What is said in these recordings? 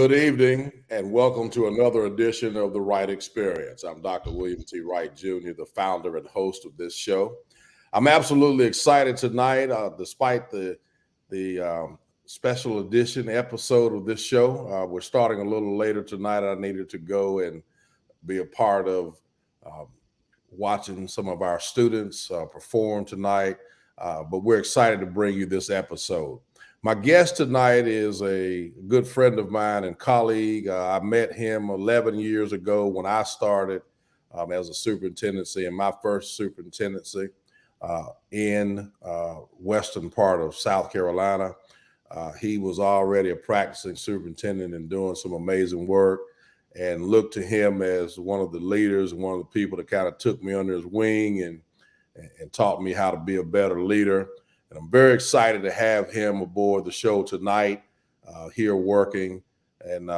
Good evening, and welcome to another edition of the Wright Experience. I'm Dr. William T. Wright Jr., the founder and host of this show. I'm absolutely excited tonight, despite the special edition episode of this show. We're starting a little later tonight. I needed to go and be a part of watching some of our students perform tonight, but we're excited to bring you this episode. My guest tonight is a good friend of mine and colleague. I met him 11 years ago when I started as a superintendency, in my first superintendency in western part of South Carolina. He was already a practicing superintendent and doing some amazing work, and looked to him as one of the leaders and one of the people that kind of took me under his wing and taught me how to be a better leader. And I'm very excited to have him aboard the show tonight, here working, and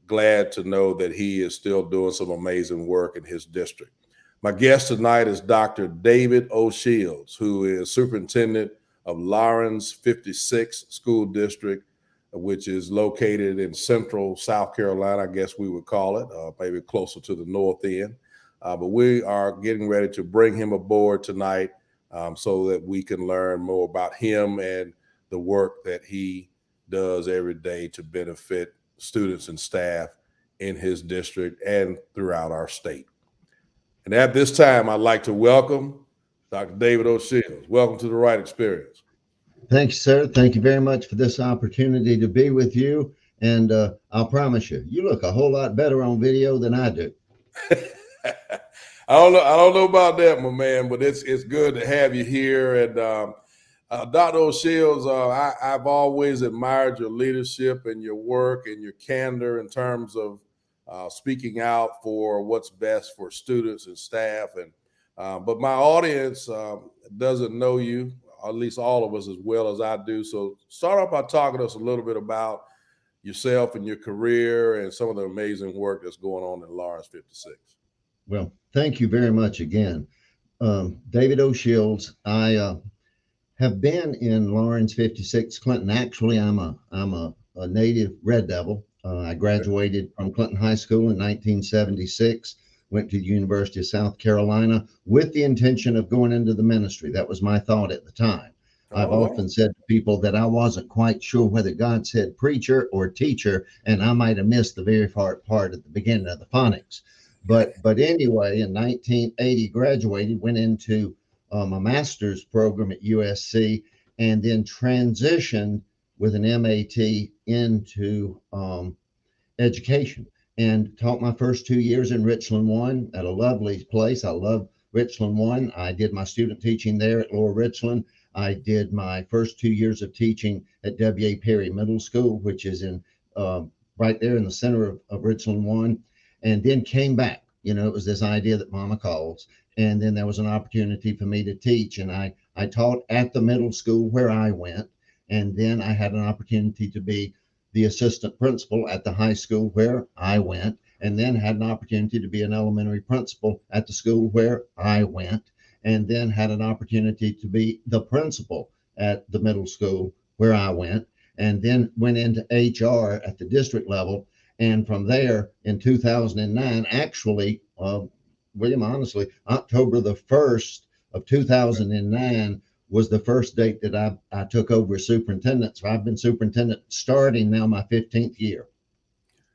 glad to know that he is still doing some amazing work in his district. My guest tonight is Dr. David O'Shields, who is Superintendent of Laurens 56 School District, which is located in central South Carolina, I guess we would call it, maybe closer to the north end. But we are getting ready to bring him aboard tonight, so that we can learn more about him and the work that he does every day to benefit students and staff in his district and throughout our state. And at this time, I'd like to welcome Dr. David O'Shields. Welcome to the Wright Experience. Thank you, sir. Thank you very much for this opportunity to be with you. And I'll promise you, you look a whole lot better on video than I do. I don't know about that, my man, but it's good to have you here. And Dr. O'Shields, I've always admired your leadership and your work and your candor in terms of speaking out for what's best for students and staff. And but my audience doesn't know you, or at least all of us, as well as I do. So start off by talking to us a little bit about yourself and your career and some of the amazing work that's going on in Laurens 56. Well, thank you very much again. David O'Shields, I have been in Laurens 56, Clinton. Actually, I'm a native Red Devil. I graduated from Clinton High School in 1976, went to the University of South Carolina with the intention of going into the ministry. That was my thought at the time. I've often said to people that I wasn't quite sure whether God said preacher or teacher, and I might have missed the very part at the beginning of the phonics. But anyway, in 1980, graduated, went into a master's program at USC, and then transitioned with an MAT into education, and taught my first 2 years in Richland 1 at a lovely place. I love Richland 1. I did my student teaching there at Lower Richland. I did my first 2 years of teaching at W.A. Perry Middle School, which is in right there in the center of Richland 1. And then came back. You know, it was this idea that mama calls. And then there was an opportunity for me to teach. And I taught at the middle school where I went. And then I had an opportunity to be the assistant principal at the high school where I went. And then had an opportunity to be an elementary principal at the school where I went. And then had an opportunity to be the principal at the middle school where I went. And then went into HR at the district level. And from there, in 2009, actually, William, honestly, October the 1st of 2009 was the first date that I took over as superintendent. So I've been superintendent starting now my 15th year.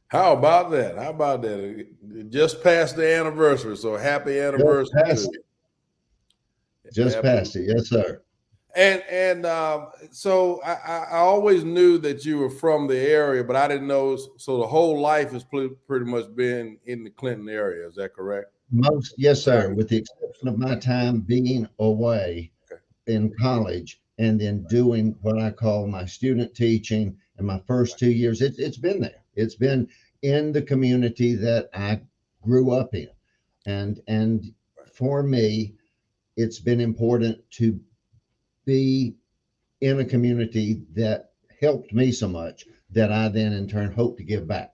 How about that? How about that? It just passed the anniversary, so happy anniversary. Just passed it, yes, sir. And so I always knew that you were from the area, but I didn't know. So the whole life has pretty much been in the Clinton area. Is that correct? Yes, sir. With the exception of my time being away in college and then doing what I call my student teaching in my first 2 years, it's been there. It's been in the community that I grew up in, and for me, it's been important to be in a community that helped me so much that I then in turn hope to give back.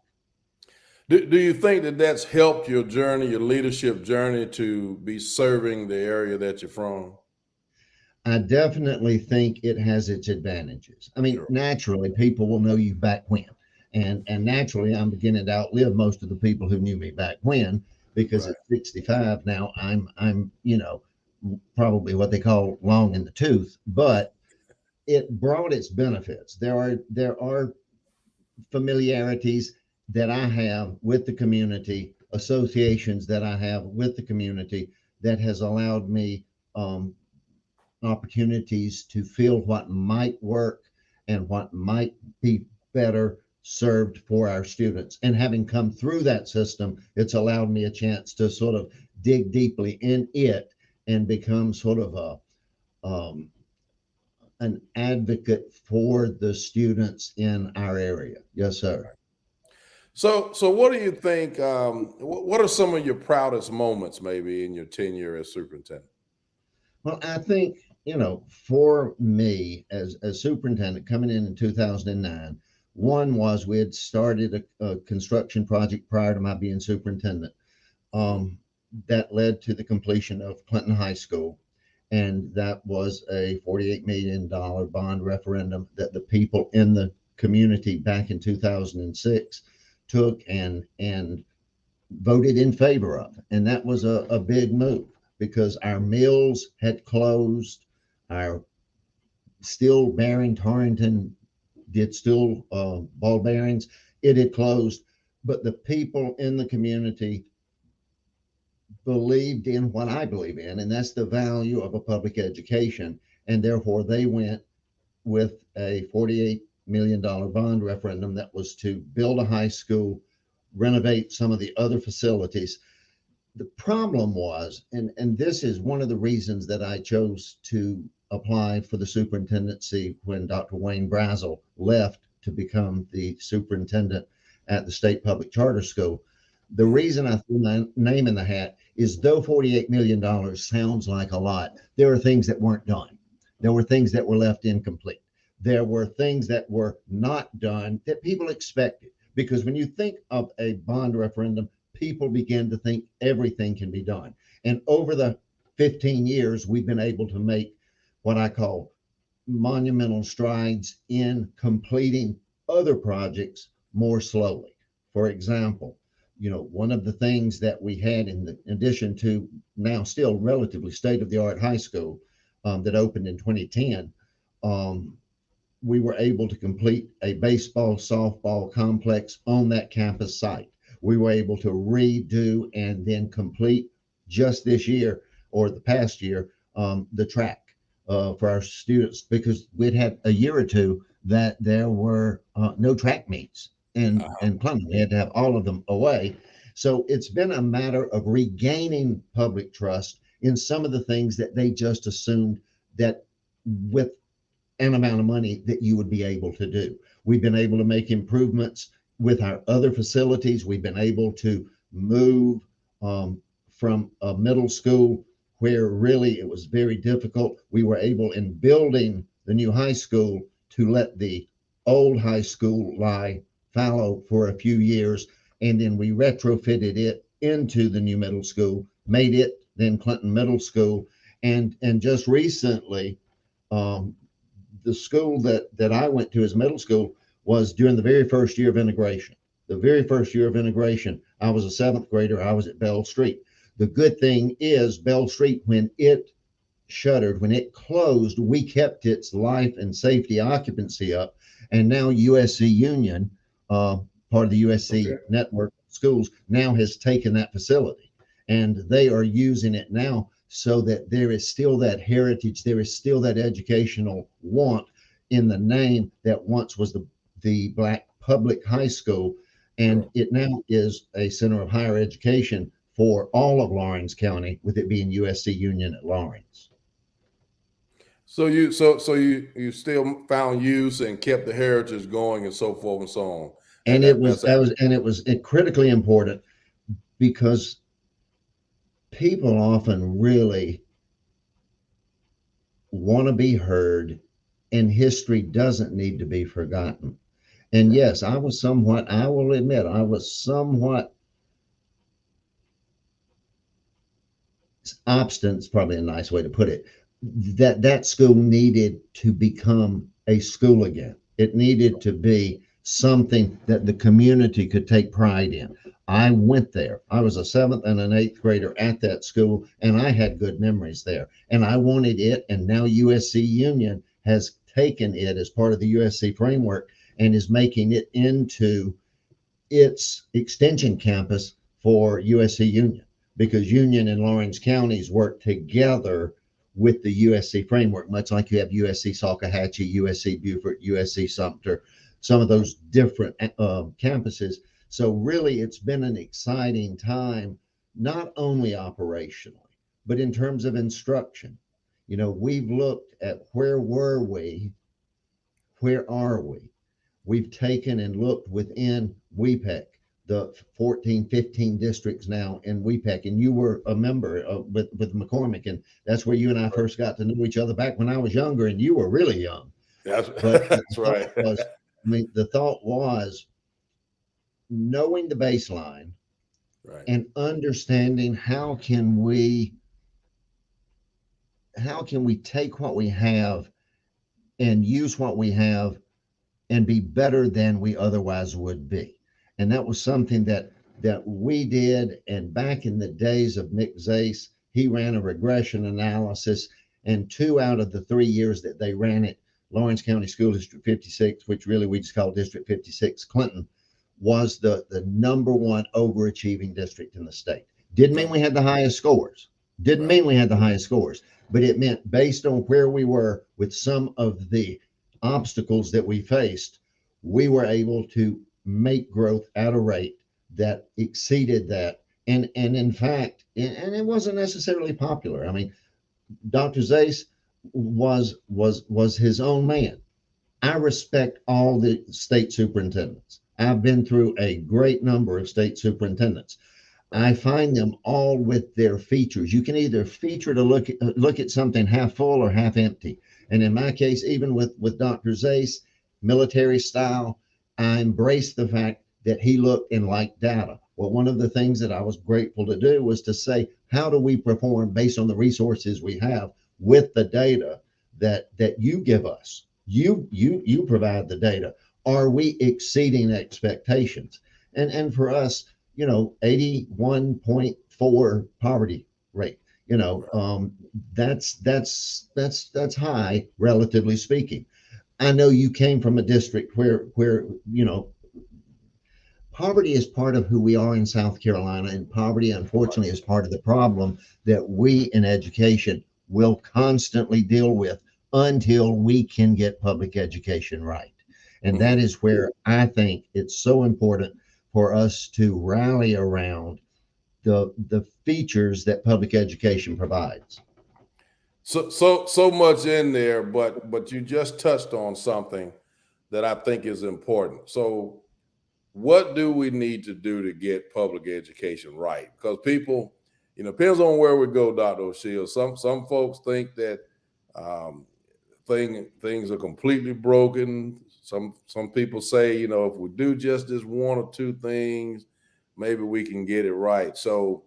Do you think that that's helped your journey, your leadership journey, to be serving the area that you're from? I definitely think it has its advantages. I mean, naturally, people will know you back when. And naturally, I'm beginning to outlive most of the people who knew me back when, because Right. at 65 now, I'm probably what they call long in the tooth, but it brought its benefits. There are familiarities that I have with the community, associations that I have with the community, that has allowed me um, opportunities to feel what might work and what might be better served for our students. And having come through that system, it's allowed me a chance to sort of dig deeply in it and become sort of an advocate for the students in our area. Yes, sir. So what do you think? What are some of your proudest moments, maybe, in your tenure as superintendent? Well, I think, for me as superintendent coming in 2009, one was we had started a construction project prior to my being superintendent, Mhm. um, that led to the completion of Clinton High School. And that was a $48 million bond referendum that the people in the community back in 2006 took and voted in favor of. And that was a big move because our mills had closed, our steel bearing, Torrington did steel ball bearings, it had closed. But the people in the community believed in what I believe in, and that's the value of a public education. And therefore, they went with a $48 million bond referendum that was to build a high school, renovate some of the other facilities. The problem was, and this is one of the reasons that I chose to apply for the superintendency when Dr. Wayne Brazel left to become the superintendent at the State Public Charter School. The Mhm. reason I threw my name in the hat is, though $48 million sounds like a lot, there are things that weren't done. There were things that were left incomplete. There were things that were not done that people expected. Because when you think of a bond referendum, people begin to think everything can be done. And over the 15 years, we've been able to make what I call monumental strides in completing other projects more slowly. For example, one of the things that we had in addition to now still relatively state of the art high school that opened in 2010, um, we were able to complete a baseball, softball complex on that campus site. We were able to redo and then complete just this year or the past year the track for our students, because we'd had a year or two that there were no track meets and plumbing. We had to have all of them away. So it's been a matter of regaining public trust in some of the things that they just assumed that with an amount of money that you would be able to do. We've been able to make improvements with our other facilities. We've been able to move from a middle school where really it was very difficult. We were able, in building the new high school, to let the old high school lie fallow for a few years. And then we retrofitted it into the new middle school, made it then Clinton Middle School. And just recently, um, the school that I went to as middle school was during the very first year of integration. The very first year of integration, I was a seventh grader. I was at Bell Street. The good thing is, Bell Street, when it shuttered, when it closed, we kept its life and safety occupancy up. And now USC Union, part of the USC Okay. network of schools, now has taken that facility and they are using it now, so that there is still that heritage, there is still that educational want in the name that once was the Black public high school. And Sure. it now is a center of higher education for all of Laurens County, with it being USC Union at Laurens. So you still found use and kept the heritage going and so forth and so on. And it was That's that was and it was critically important, because people often really want to be heard, and history doesn't need to be forgotten. And right. yes, I will admit, I was somewhat obstinate, is probably a nice way to put it, that school needed to become a school again. It needed to be something that the community could take pride in. I went there. I was a seventh and an eighth grader at that school, and I had good memories there. And I wanted it. And now USC Union has taken it as part of the USC framework and is making it into its extension campus for USC Union, because Union and Laurens counties work together with the USC framework, much like you have USC Salkehatchie, USC Beaufort, USC Sumter, some of those different campuses. So really, it's been an exciting time, not only operationally, but in terms of instruction. You know, we've looked at where were we, where are we? We've taken and looked within WEPEC, the 14, 15 districts now in WEPEC, and you were a member with McCormick, and that's where you and I first got to know each other back when I was younger, and you were really young. That's, But that's right. the thought was knowing the baseline Right. and understanding how can we take what we have and use what we have and be better than we otherwise would be. And that was something that we did. And back in the days of Mick Zase, he ran a regression analysis, and 2 out of the 3 years that they ran it, Laurens County School District 56, which really we just call District 56 Clinton, was the number one overachieving district in the state. Didn't mean we had the highest scores. Didn't mean we had the highest scores, but it meant based on where we were with some of the obstacles that we faced, we were able to make growth at a rate that exceeded that. And in fact, and it wasn't necessarily popular. I mean, Dr. Zase was his own man. I respect all the state superintendents. I've been through a great number of state superintendents. I find them all with their features. You can either feature to look at something half full or half empty. And in my case, even with Dr. Zase, military style, I embraced the fact that he looked and liked data. Well, one of the things that I was grateful to do was to say, how do we perform based on the resources we have with the data that you give us? You provide the data. Are we exceeding expectations? And for us, 81.4 poverty rate. That's high, relatively speaking. I know you came from a district where poverty is part of who we are in South Carolina, and poverty, unfortunately, is part of the problem that we in education will constantly deal with until we can get public education right. And that is where I think it's so important for us to rally around the features that public education provides. So much in there, but you just touched on something that I think is important. So what do we need to do to get public education right? Because people, depends on where we go, Dr. O'Shield. Some folks think that things are completely broken. Some people say, if we do just this one or two things, maybe we can get it right. So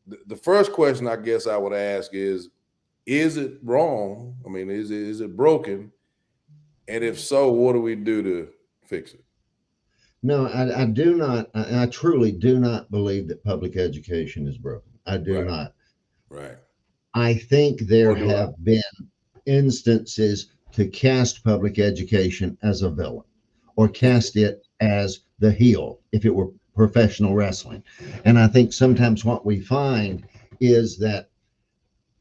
the first question I guess I would ask is it wrong? I mean, is it broken? And if so, what do we do to fix it? No, I do not. I truly do not believe that public education is broken. I do not. Right. I think there have been instances to cast public education as a villain or cast it as the heel if it were professional wrestling. And I think sometimes what we find is that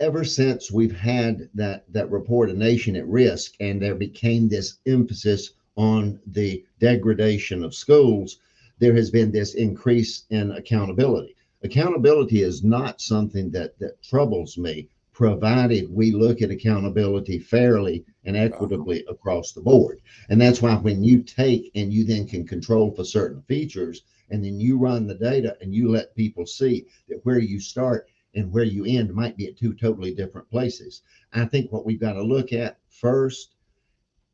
ever since we've had that report, A Nation at Risk, and there became this emphasis on the degradation of schools, there has been this increase in accountability. Accountability is not something that troubles me, provided we look at accountability fairly and equitably across the board. And that's why when you take and you then can control for certain features, and then you run the data and you let people see that where you start and where you end might be at two totally different places. I think what we've got to look at first,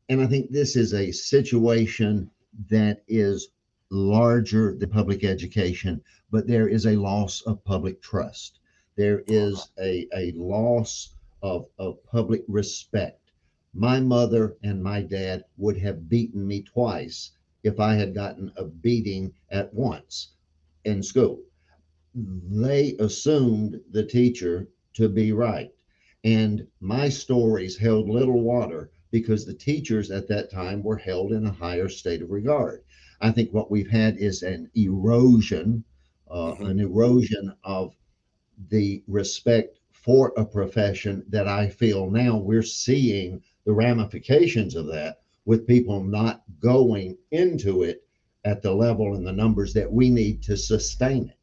and I think this is a situation that is larger than public education, but there is a loss of public trust. There is a loss of public respect. My mother and my dad would have beaten me twice if I had gotten a beating at once in school. They assumed the teacher to be right. And my stories held little water because the teachers at that time were held in a higher state of regard. I think what we've had is Mhm. an erosion of the respect for a profession that I feel now we're seeing the ramifications of that with people not going into it at the level and the numbers that we need to sustain it.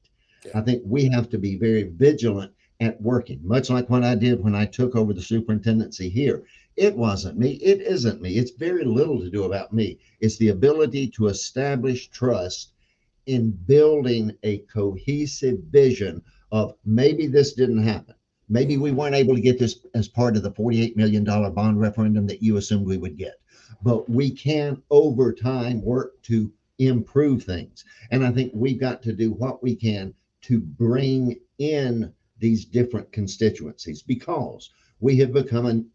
Yeah. I think we have to be very vigilant at working, much like what I did when I took over the superintendency here. It wasn't me. It isn't me. It's very little to do about me. It's the ability to establish trust in building a cohesive vision of maybe this didn't happen. Maybe we weren't able to get this as part of the $48 million bond referendum that you assumed we would get. But we can, over time, work to improve things. And I think we've got to do what we can to bring in these different constituencies because we have become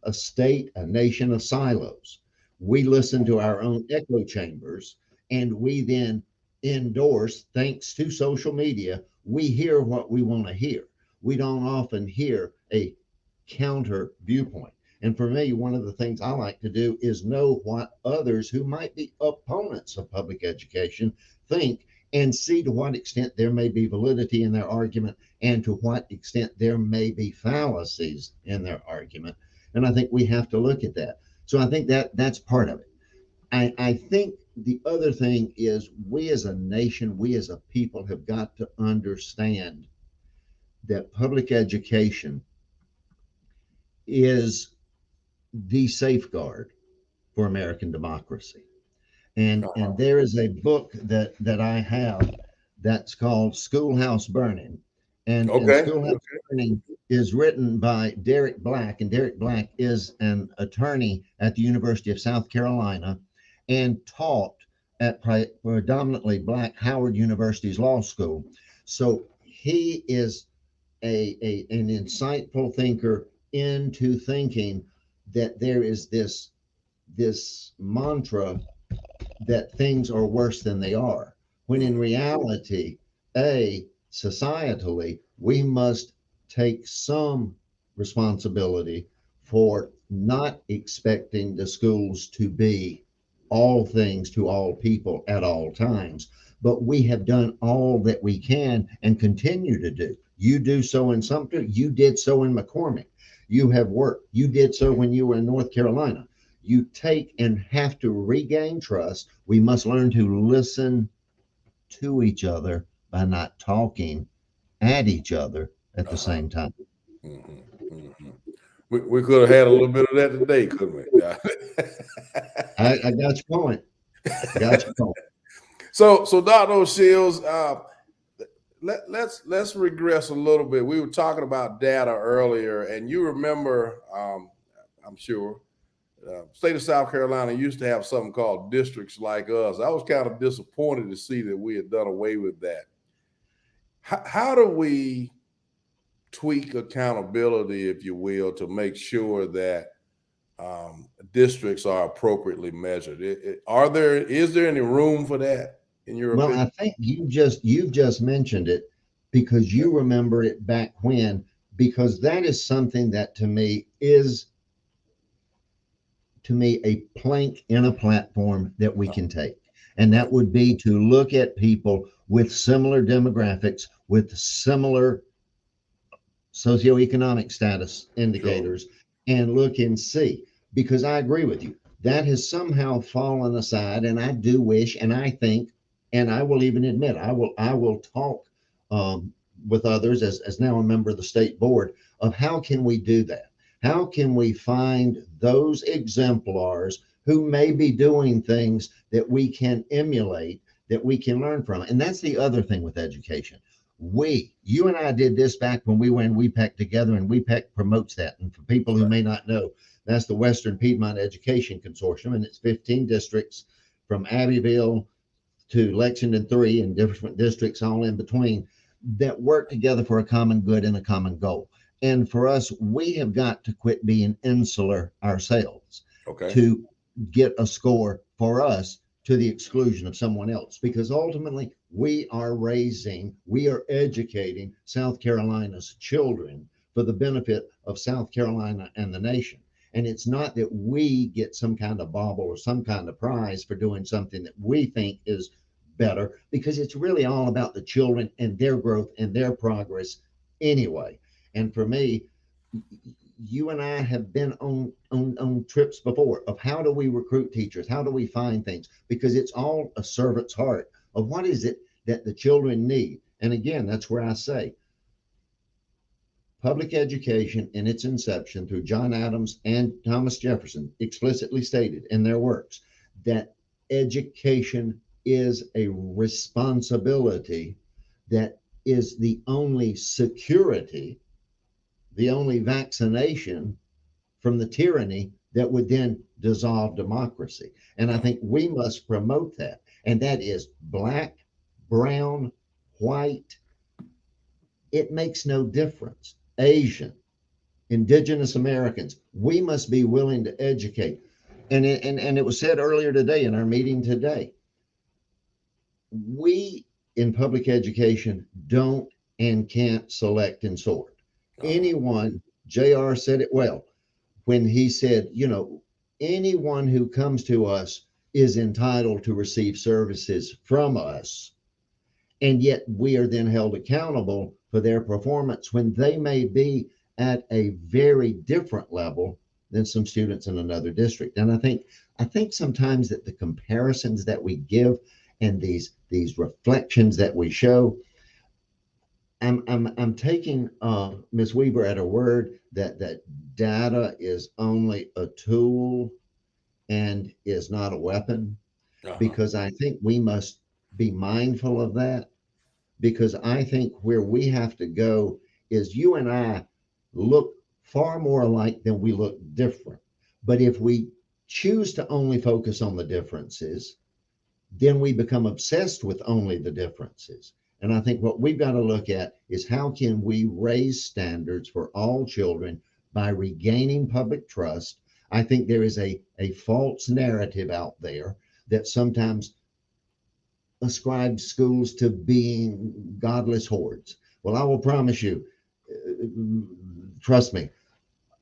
a state, a nation of silos. We listen to our own echo chambers and we then endorse, thanks to social media, we hear what we want to hear. We don't often hear a counter viewpoint. And for me, one of the things I like to do is know what others who might be opponents of public education think and see to what extent there may be validity in their argument and to what extent there may be fallacies in their argument. And I think we have to look at that. So I think that's part of it. I think the other thing is we as a nation, we as a people have got to understand that public education is the safeguard for American democracy. And there is a book that I have that's called Schoolhouse Burning. And Okay. Schoolhouse Burning is written by Derek Black, and Derek Black is an attorney at the University of South Carolina and taught at predominantly Black Howard University's law school. So he is an insightful thinker into thinking that there is this mantra that things are worse than they are, when in reality, societally, we must take some responsibility for not expecting the schools to be all things to all people at all times. But we have done all that we can and continue to do. You do so in Sumter, you did so in McCormick. You have worked, you did so when you were in North Carolina. You take and have to regain trust. We must learn to listen to each other by not talking at each other at the Uh-huh. same time. Mhm, mhm. We could have had a little bit of that today, couldn't we? Yeah. I got your point. Got your point. So Dr. O'Shields, let's regress a little bit. We were talking about data earlier, and you remember, I'm sure, state of South Carolina used to have something called districts like us. I was kind of disappointed to see that we had done away with that. How do we tweak accountability, if you will, to make sure that districts are appropriately measured? Is there any room for that in your Well, opinion? I think you've just mentioned it because you remember it back when, because that is something that to me a plank in a platform that we can take. And that Right. would be to look at people with similar demographics, with similar socioeconomic status Sure. indicators, and look and see. Because I agree with you, that has somehow fallen aside. And I do wish, and I think, and I will even admit, I will talk with others as now a member of the state board of how can we do that? How can we find those exemplars who may be doing things that we can emulate, that we can learn from? And that's the other thing with education. You and I did this back when we were in WEPAC together, and WEPAC promotes that. And for people who may not know, that's the Western Piedmont Education Consortium, and it's 15 districts from Abbeville to Lexington 3 and different districts all in between that work together for a common good and a common goal. And for us, we have got to quit being insular ourselves Okay. to get a score for us to the exclusion of someone else, because ultimately we are educating South Carolina's children for the benefit of South Carolina and the nation. And it's not that we get some kind of bauble or some kind of prize for doing something that we think is better, because it's really all about the children and their growth and their progress anyway. And for me, you and I have been on trips before of how do we recruit teachers? How do we find things? Because it's all a servant's heart of what is it that the children need. And again, that's where I say public education in its inception through John Adams and Thomas Jefferson explicitly stated in their works that education is a responsibility that is the only security, the only vaccination from the tyranny that would then dissolve democracy. And I think we must promote that. And that is black, brown, white. It makes no difference. Asian, indigenous Americans, we must be willing to educate. And it was said earlier today in our meeting today, we in public education don't and can't select and sort. Anyone, JR said it well when he said, anyone who comes to us is entitled to receive services from us. And yet we are then held accountable for their performance when they may be at a very different level than some students in another district. And I think sometimes that the comparisons that we give and these reflections that we show, I'm taking Ms. Weaver at her word that data is only a tool and is not a weapon, because I think we must be mindful of that, because I think where we have to go is you and I look far more alike than we look different. But if we choose to only focus on the differences, then we become obsessed with only the differences. And I think what we've got to look at is how can we raise standards for all children by regaining public trust. I think there is a false narrative out there that sometimes ascribes schools to being godless hordes. Well, I will promise you, trust me,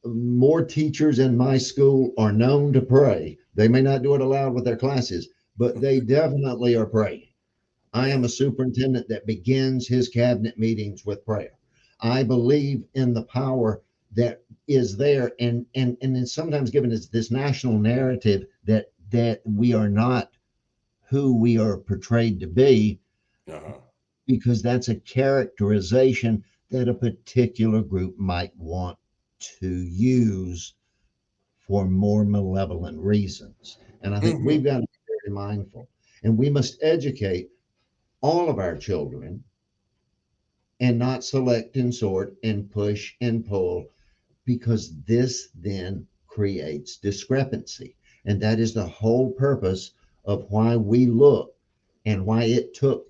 more teachers in my school are known to pray. They may not do it aloud with their classes, but they definitely are praying. I am a superintendent that begins his cabinet meetings with prayer. I believe in the power that is there, and it's sometimes given as this national narrative that we are not who we are portrayed to be, because that's a characterization that a particular group might want to use for more malevolent reasons. And I think we've got to be very mindful, and we must educate all of our children and not select and sort and push and pull, because this then creates discrepancy. And that is the whole purpose of why we look and why it took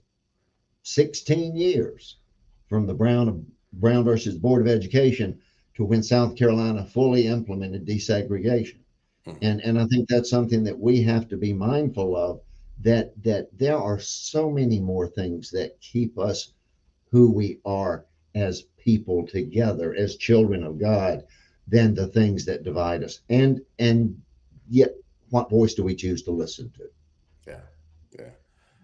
16 years from the Brown versus Board of Education to when South Carolina fully implemented desegregation. And I think that's something that we have to be mindful of, that there are so many more things that keep us who we are as people together, as children of God, than the things that divide us. And yet, what voice do we choose to listen to? Yeah.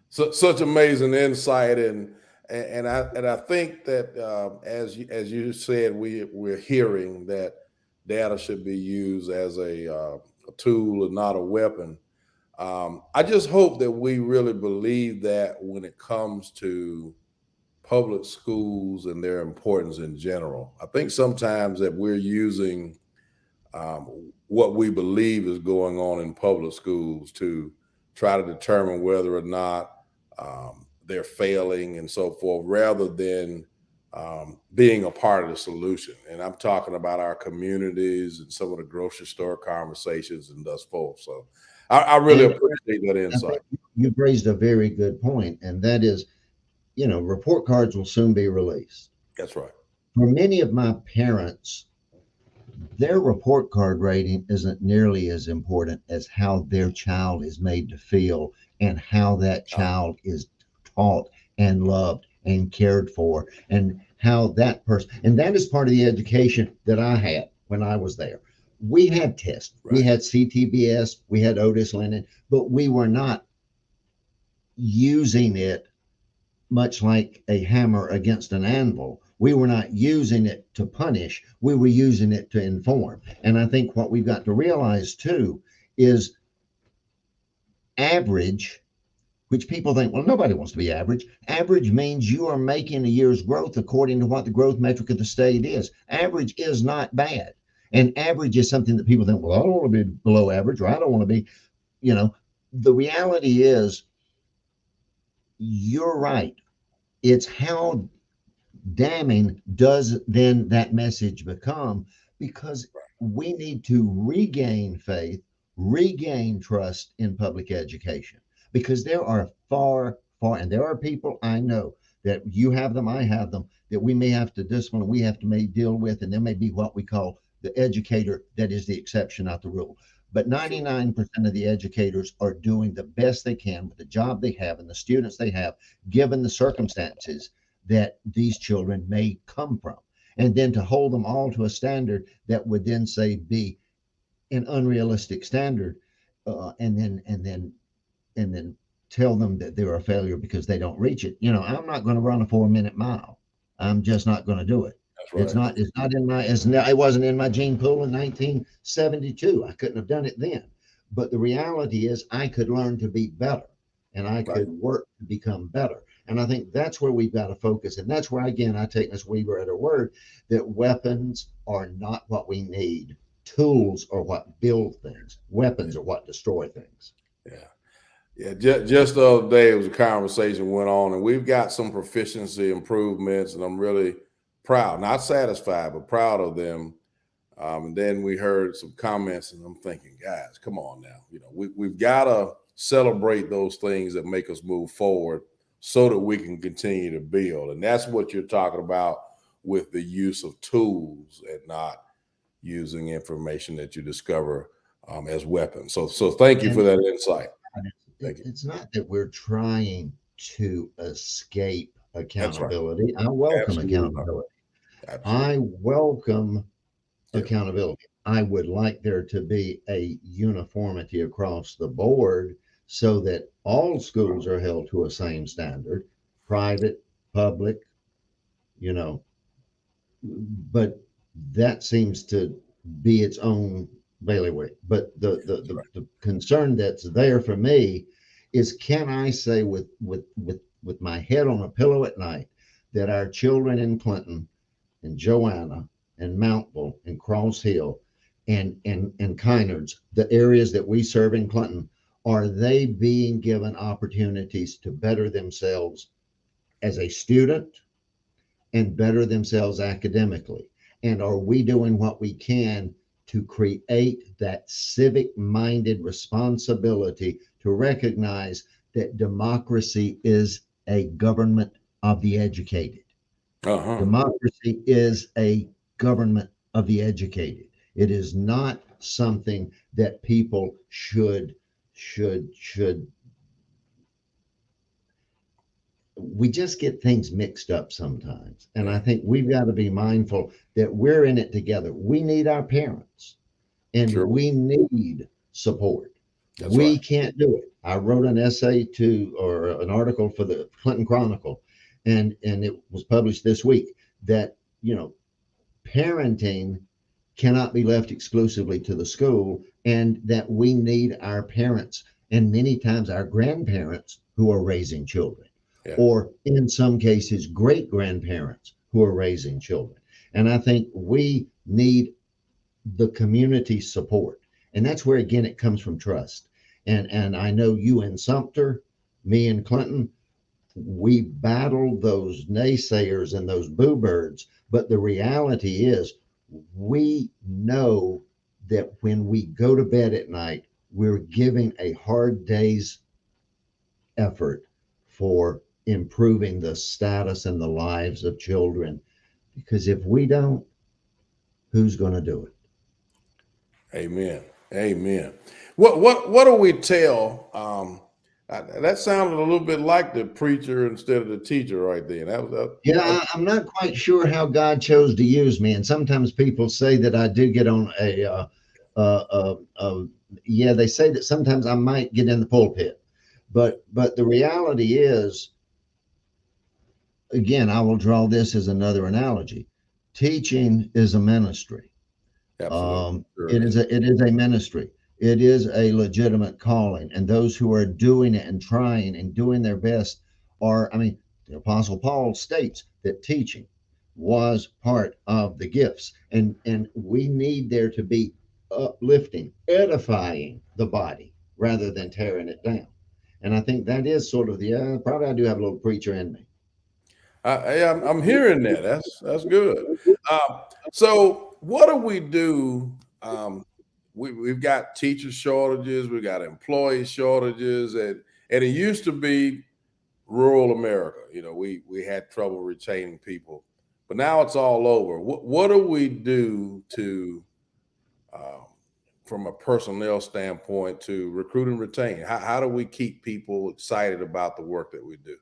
So such amazing insight, and I think that as you said, we're hearing that data should be used as a tool and not a weapon. I just hope that we really believe that when it comes to public schools and their importance in general. I think sometimes that we're using what we believe is going on in public schools to try to determine whether or not they're failing and so forth, rather than being a part of the solution. And I'm talking about our communities and some of the grocery store conversations and thus forth. So I really appreciate that insight. You've raised a very good point, and that is, report cards will soon be released. That's right. For many of my parents, their report card rating isn't nearly as important as how their child is made to feel and how that child is taught and loved and cared for, and how that person, and that is part of the education that I had when I was there. We had tests, we had CTBS, we had Otis Lennon, but we were not using it much like a hammer against an anvil. We were not using it to punish, we were using it to inform. And I think what we've got to realize too is average, which people think, well, nobody wants to be average. Average means you are making a year's growth according to what the growth metric of the state is. Average is not bad. And average is something that people think, well, I don't want to be below average, or I don't want to be, the reality is, you're right. It's how damning does then that message become, because we need to regain faith, regain trust in public education, because there are and there are people I know that you have them, I have them, that we may have to discipline, we have to may deal with, and there may be what we call the educator that is the exception, not the rule. But 99% of the educators are doing the best they can with the job they have and the students they have, given the circumstances that these children may come from. And then to hold them all to a standard that would then say be an unrealistic standard, and then tell them that they're a failure because they don't reach it. I'm not going to run a 4-minute mile. I'm just not going to do it. It's not in my, it wasn't in my gene pool in 1972. I couldn't have done it then. But the reality is I could learn to be better, and I could work to become better. And I think that's where we've got to focus. And that's where, again, I take Ms. Weaver at her word, that weapons are not what we need. Tools are what build things. Weapons are what destroy things. Yeah. Just the other day, it was a conversation went on, and we've got some proficiency improvements, and I'm really proud, not satisfied, but proud of them. And then we heard some comments, and I'm thinking, guys, come on now. We've got to celebrate those things that make us move forward so that we can continue to build. And that's what you're talking about with the use of tools and not using information that you discover as weapons. So thank you for that insight. It's not that we're trying to escape accountability. I welcome accountability. I welcome accountability. I would like there to be a uniformity across the board so that all schools are held to a same standard, private, public, but that seems to be its own bailiwick. But the concern that's there for me is, can I say with my head on a pillow at night that our children in Clinton and Joanna and Mountville and Cross Hill and Kynards, the areas that we serve in Clinton, are they being given opportunities to better themselves as a student and better themselves academically? And are we doing what we can to create that civic-minded responsibility to recognize that democracy is a government of the educated? Democracy is a government of the educated. It is not something that people should we just get things mixed up sometimes. And I think we've got to be mindful that we're in it together. We need our parents, and we need support. We can't do it. I wrote an essay or an article for the Clinton Chronicle, and it was published this week, that parenting cannot be left exclusively to the school, and that we need our parents, and many times our grandparents who are raising children, or in some cases great grandparents who are raising children. And I think we need the community support, and that's where, again, it comes from trust. And I know you in Sumter, me in Clinton, we battled those naysayers and those boo birds, but the reality is, we know that when we go to bed at night, we're giving a hard day's effort for improving the status and the lives of children. Because if we don't, who's going to do it? Amen. What do we tell That sounded a little bit like the preacher instead of the teacher right there. Yeah, I'm not quite sure how God chose to use me, and sometimes people say that I do get on yeah, they say that sometimes I might get in the pulpit, but the reality is, again, I will draw this as another analogy. Teaching is a ministry. absolutely. Sure It is. is a ministry. It is a legitimate calling, and those who are doing it and trying and doing their best are. I mean, the Apostle Paul states that teaching was part of the gifts, and we need there to be uplifting, edifying the body rather than tearing it down. And I think that is sort of the probably I do have a little preacher in me. I'm hearing that. That's good. So what do we do? We've got teacher shortages, we've got employee shortages, and it used to be rural America. We had trouble retaining people, but now it's all over. What do we do to, um, from a personnel standpoint, to recruit and retain? How do we keep people excited about the work that we do?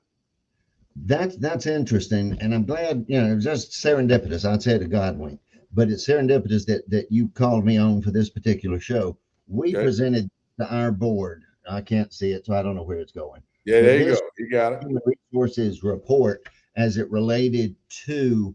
That's interesting, and I'm glad. Just serendipitous. I'd say to Godwin, but it's serendipitous that you called me on for this particular show. We Okay. presented to our board. I can't see it, so I don't know where it's going. Yeah, But there you go. this You got it. human resources report as it related to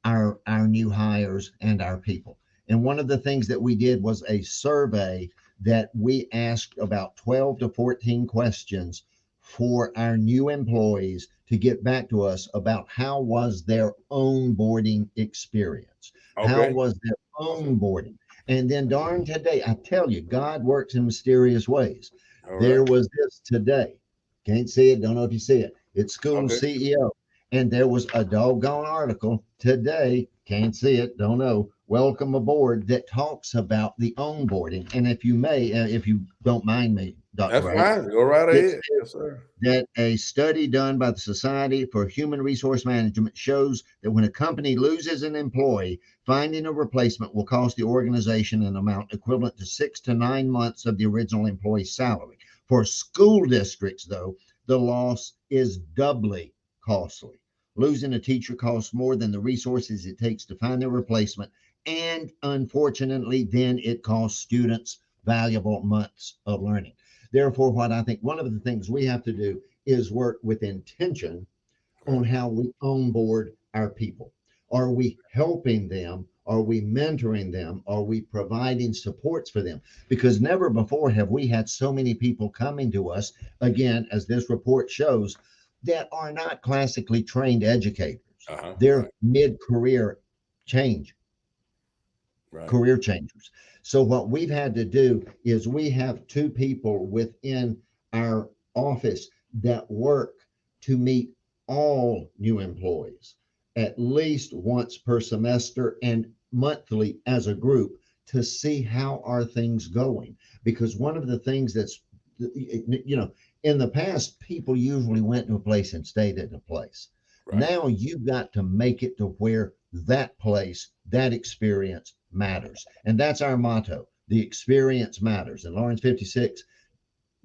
our new hires and our people. And one of the things that we did was a survey that we asked about 12 to 14 questions for our new employees to get back to us about how was their onboarding experience. How Okay. was their onboarding? And then darn today, I tell you, God works in mysterious ways. All There right. was this today. Can't see it, don't know if you see it. It's school Okay. CEO. And there was a doggone article today, can't see it, don't know, welcome aboard, that talks about the onboarding. And if you may, if you don't mind me, Dr. That's Wright, fine. Go right it ahead. says Yes, sir. that a study done by the Society for Human Resource Management shows that when a company loses an employee, finding a replacement will cost the organization an amount equivalent to 6 to 9 months of the original employee's salary. For school districts, though, the loss is doubly costly. Losing a teacher costs more than the resources it takes to find their replacement. And unfortunately, then it costs students valuable months of learning. Therefore, what I think one of the things we have to do is work with intention on Right. how we onboard our people. Are we helping them? Are we mentoring them? Are we providing supports for them? Because never before have we had so many people coming to us, again, as this report shows, that are not classically trained educators. Uh-huh. They're Right. mid-career change, Right. career changers. So what we've had to do is we have two people within our office that work to meet all new employees at least once per semester and monthly as a group to see how are things going. Because one of the things that's, in the past, people usually went to a place and stayed at a place. Right. Now you've got to make it to where that place, that experience matters. And that's our motto. The experience matters. In Laurens 56,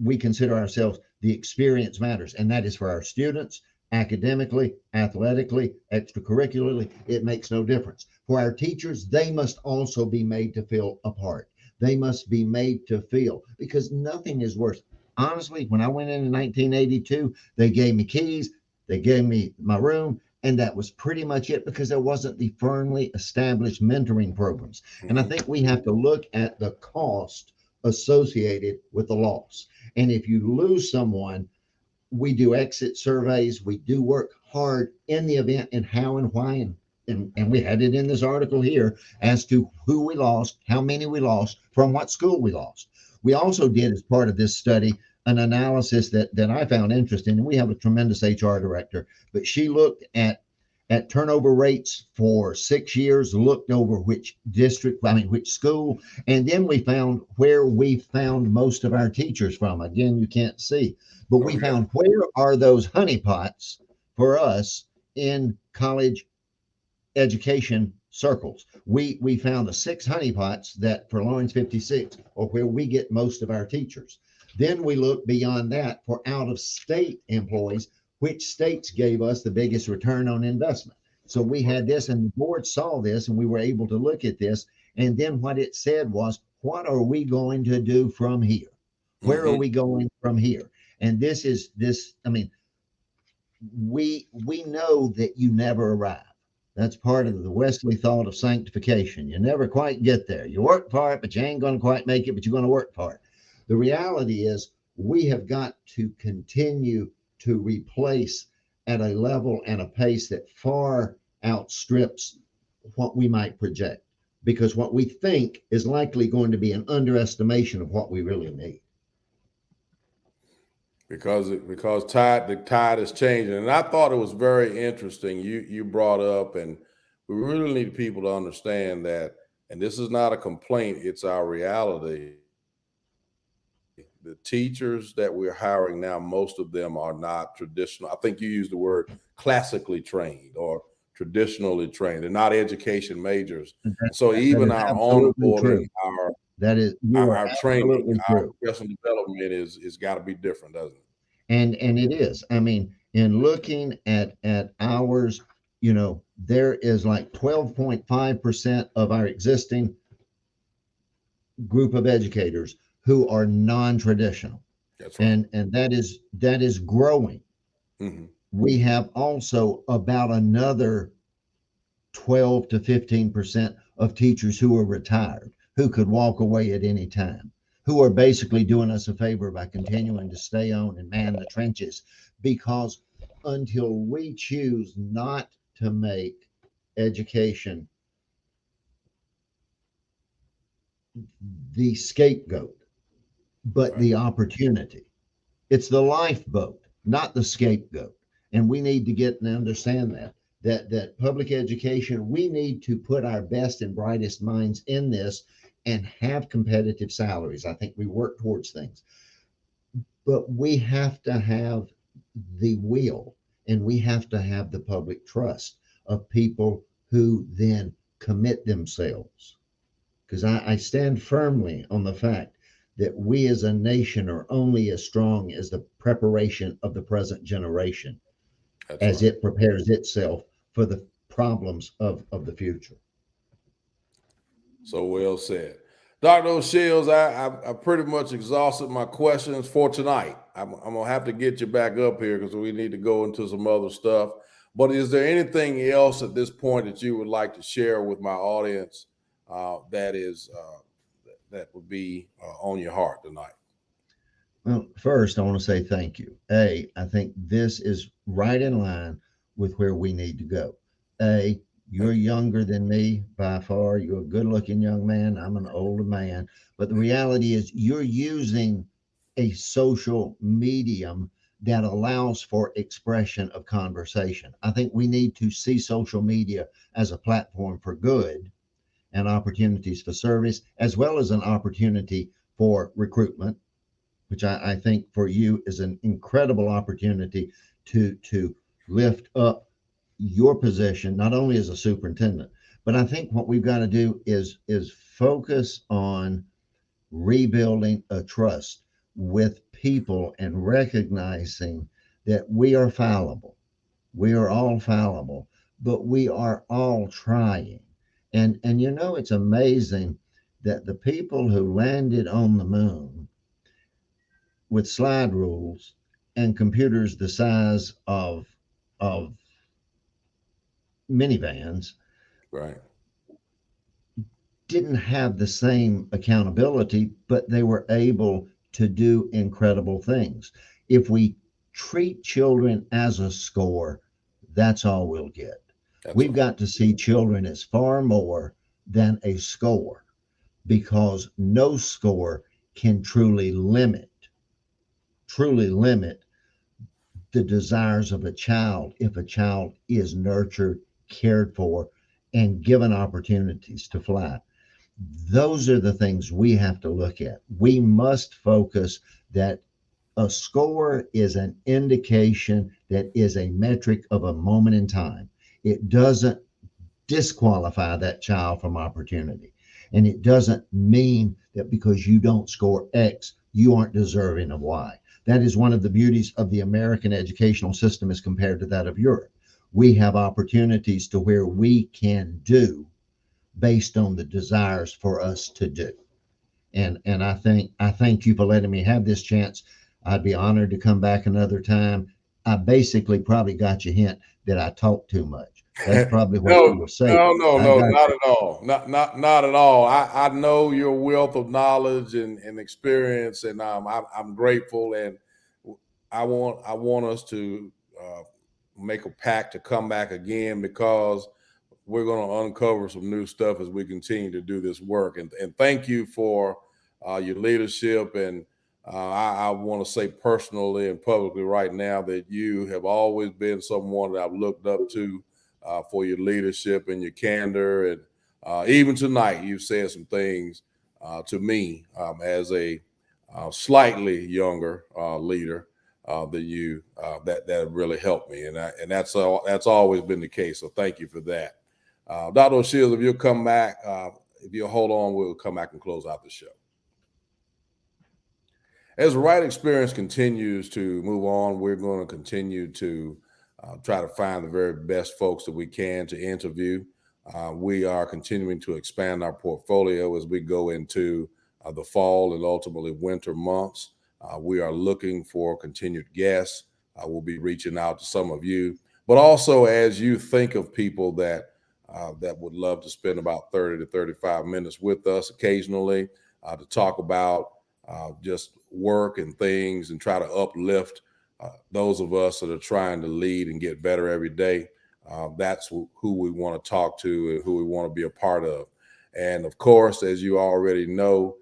we consider ourselves the experience matters. And that is for our students, academically, athletically, extracurricularly. It makes no difference. For our teachers, they must also be made to feel a part. They must be made to feel, because nothing is worse. Honestly, when I went in 1982, they gave me keys, they gave me my room, and that was pretty much it, because there wasn't the firmly established mentoring programs. And I Hmm. think we have to look at the cost associated with the loss. And if you lose someone, we do exit surveys. We do work hard in the event and how and why. And we had it in this article here as to who we lost, how many we lost, from what school we lost. We also did, as part of this study, an analysis that I found interesting. And we have a tremendous HR director, but she looked at turnover rates for 6 years, looked over which school, and then we found where we found most of our teachers from. Again, you can't see, but we Okay. found where are those honeypots for us in college education circles. We found the 6 honeypots that for Laurens 56 are where we get most of our teachers. Then we look beyond that for out-of-state employees, which states gave us the biggest return on investment. So we had this, and the board saw this, and we were able to look at this. And then what it said was, what are we going to do from here? Where are we going from here? And this is this, I mean, we know that you never arrive. That's part of the Wesley thought of sanctification. You never quite get there. You work for it, but you ain't going to quite make it, but you're going to work for it. The reality is we have got to continue to replace at a level and a pace that far outstrips what we might project, because what we think is likely going to be an underestimation of what we really need. Because the tide is changing. And I thought it was very interesting. You brought up, and we really need people to understand that, and this is not a complaint, it's our reality. The teachers that we're hiring now, most of them are not traditional. I think you used the word classically trained or traditionally trained. They're not education majors. So even our onboarding, our training, our professional development is got to be different, doesn't it? And it is. I mean, in looking at ours, you know, there is like 12.5% of our existing group of educators who are non-traditional. That's right. And that is growing. Mm-hmm. We have also about another 12 to 15% of teachers who are retired, who could walk away at any time, who are basically doing us a favor by continuing to stay on and man the trenches, because until we choose not to make education the scapegoat, but the opportunity. It's the lifeboat, not the scapegoat. And we need to get and understand that public education, we need to put our best and brightest minds in this and have competitive salaries. I think we work towards things, but we have to have the will, and we have to have the public trust of people who then commit themselves. Because I stand firmly on the fact that we as a nation are only as strong as the preparation of the present generation. That's as right. It prepares itself for the problems of the future. So well said. Dr. O'Shields, I pretty much exhausted my questions for tonight. I'm going to have to get you back up here because we need to go into some other stuff. But is there anything else at this point that you would like to share with my audience that would be on your heart tonight? Well, first, I want to say thank you. I think this is right in line with where we need to go. You're younger than me by far. You're a good-looking young man. I'm an older man. But the reality is you're using a social medium that allows for expression of conversation. I think we need to see social media as a platform for good and opportunities for service, as well as an opportunity for recruitment, which I think for you is an incredible opportunity to lift up your position, not only as a superintendent, but I think what we've got to do is focus on rebuilding a trust with people and recognizing that we are fallible. We are all fallible, but we are all trying. And you know, it's amazing that the people who landed on the moon with slide rules and computers the size of minivans, right, didn't have the same accountability, but they were able to do incredible things. If we treat children as a score, that's all we'll get. We've got to see children as far more than a score, because no score can truly limit the desires of a child if a child is nurtured, cared for, and given opportunities to fly. Those are the things we have to look at. We must focus that a score is an indication, that is a metric of a moment in time. It doesn't disqualify that child from opportunity. And it doesn't mean that because you don't score X, you aren't deserving of Y. That is one of the beauties of the American educational system as compared to that of Europe. We have opportunities to where we can do based on the desires for us to do. And I thank you for letting me have this chance. I'd be honored to come back another time. I basically probably got your hint that I talk too much. That's probably what you No, were saying. no, not at all. Not at all. I know your wealth of knowledge and experience, and I'm grateful, and I want us to make a pact to come back again, because we're going to uncover some new stuff as we continue to do this work. And thank you for your leadership. And I want to say personally and publicly right now that you have always been someone that I've looked up to for your leadership and your candor. And even tonight, you've said some things to me as a slightly younger leader than you that really helped me. And that's always been the case. So thank you for that. Dr. O'Shields, if you'll come back, if you'll hold on, we'll come back and close out the show. As the Wright Experience continues to move on, we're going to continue to try to find the very best folks that we can to interview. We are continuing to expand our portfolio as we go into the fall and ultimately winter months. We are looking for continued guests. We'll be reaching out to some of you, but also as you think of people that would love to spend about 30 to 35 minutes with us occasionally to talk about just work and things and try to uplift those of us that are trying to lead and get better every day. That's who we want to talk to and who we want to be a part of. And of course, as you already know,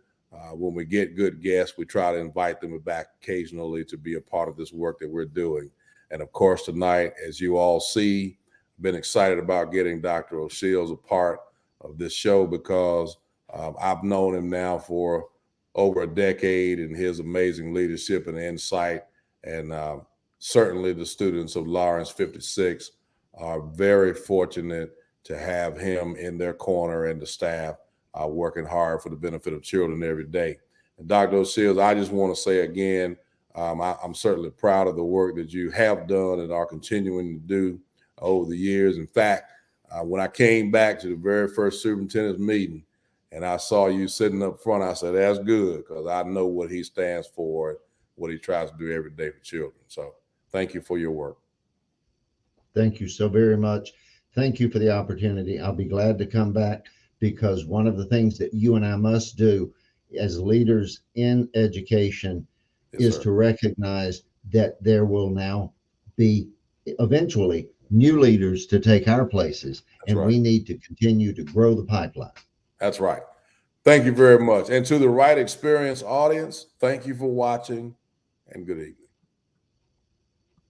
when we get good guests, we try to invite them back occasionally to be a part of this work that we're doing. And of course, tonight, as you all see, been excited about getting Dr. O'Shields a part of this show, because I've known him now for over a decade, and his amazing leadership and insight. And certainly the students of Laurens 56 are very fortunate to have him in their corner, and the staff working hard for the benefit of children every day. And Dr. O'Shields, I just want to say again, I'm certainly proud of the work that you have done and are continuing to do over the years. In fact, when I came back to the very first superintendent's meeting and I saw you sitting up front, I said, that's good, because I know what he stands for, what he tries to do every day for children. So thank you for your work. Thank you so very much. Thank you for the opportunity. I'll be glad to come back, because one of the things that you and I must do as leaders in education is to recognize that there will now be eventually new leaders to take our places. And we need to continue to grow the pipeline. That's right. Thank you very much. And to the Wright Experience audience, thank you for watching, and good evening.